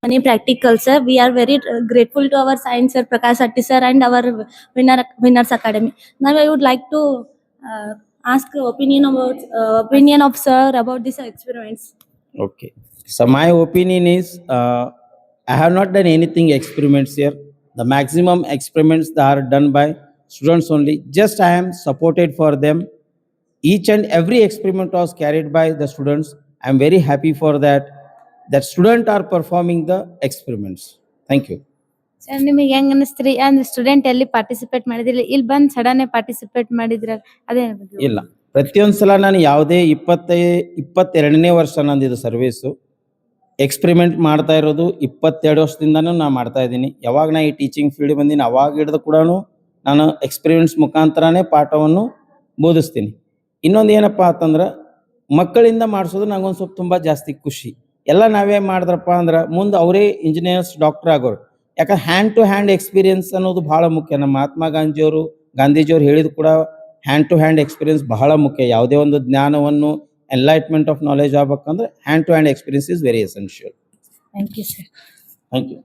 many practicals, sir. We are very grateful to our science sir, Prakash Atti sir, and our Winners Academy. Now I would like to ask opinion of sir about these experiments. Okay. So my opinion is, I have not done anything experiments here. The maximum experiments that are done by students only. Just I am supported for them. Each and every experiment was carried by the students. I am very happy for that. That students are performing the experiments. Thank you. Sir ನಿಮಗೆ ಹೆಂಗ್ ಅನಿಸ್ತ್ರಿ ಅಂದ್ರೆ student ಎಲ್ಲಿ participate ಮಾಡಿದಿಲ್ಲ ಇಲ್ಲಿ ಬಂದ್ sudden participate ಮಾಡಿದ್ರ ಅದೇ ಇಲ್ಲ, ಪ್ರತಿಯೊಂದು ಸಲ ನಾನು ಯಾವುದೇ 22ನೇ ವರ್ಷ ನಂದಿದು ಸರ್ವೀಸು ಎಕ್ಸ್ಪೆರಿಮೆಂಟ್ ಮಾಡ್ತಾ ಇರೋದು 22 ವರ್ಷದಿಂದನೂ ನಾನು ಮಾಡ್ತಾ ಇದ್ದೀನಿ. ಯಾವಾಗ ನಾ ಈ ಟೀಚಿಂಗ್ ಫೀಲ್ಡ್ ಬಂದಿನಿ ಅವಾಗ ಹಿಡಿದು ಕೂಡ ನಾನು ಎಕ್ಸ್ಪೆರಿಮೆಂಟ್ಸ್ ಮುಖಾಂತರನೇ ಪಾಠವನ್ನು ಬೋಧಿಸ್ತೀನಿ. ಇನ್ನೊಂದು ಏನಪ್ಪ ಅಂತಂದ್ರೆ ಮಕ್ಕಳಿಂದ ಮಾಡಿಸೋದು ನಂಗೊಂದು ಸ್ವಲ್ಪ ತುಂಬ ಜಾಸ್ತಿ ಖುಷಿ. ಎಲ್ಲ ನಾವೇ ಮಾಡಿದ್ರಪ್ಪ ಅಂದ್ರೆ ಮುಂದೆ ಅವರೇ ಇಂಜಿನಿಯರ್ಸ್, ಡಾಕ್ಟರ್ ಆಗೋರು. ಯಾಕಂದ್ರೆ ಹ್ಯಾಂಡ್ ಟು ಹ್ಯಾಂಡ್ ಎಕ್ಸ್ಪೀರಿಯನ್ಸ್ ಅನ್ನೋದು ಬಹಳ ಮುಖ್ಯ. ನಮ್ಮ ಮಹಾತ್ಮ ಗಾಂಧೀಜಿಯವರು ಹೇಳಿದ ಕೂಡ ಹ್ಯಾಂಡ್ ಟು ಹ್ಯಾಂಡ್ ಎಕ್ಸ್ಪೀರಿಯನ್ಸ್ ಬಹಳ ಮುಖ್ಯ. ಯಾವುದೇ ಒಂದು ಜ್ಞಾನವನ್ನು ಎನ್ಲೈಟ್ಮೆಂಟ್ ಆಫ್ ನಾಲೆಜ್ ಆಗ್ಬೇಕಂದ್ರೆ hand to hand experience is very essential. Thank you sir. Thank you.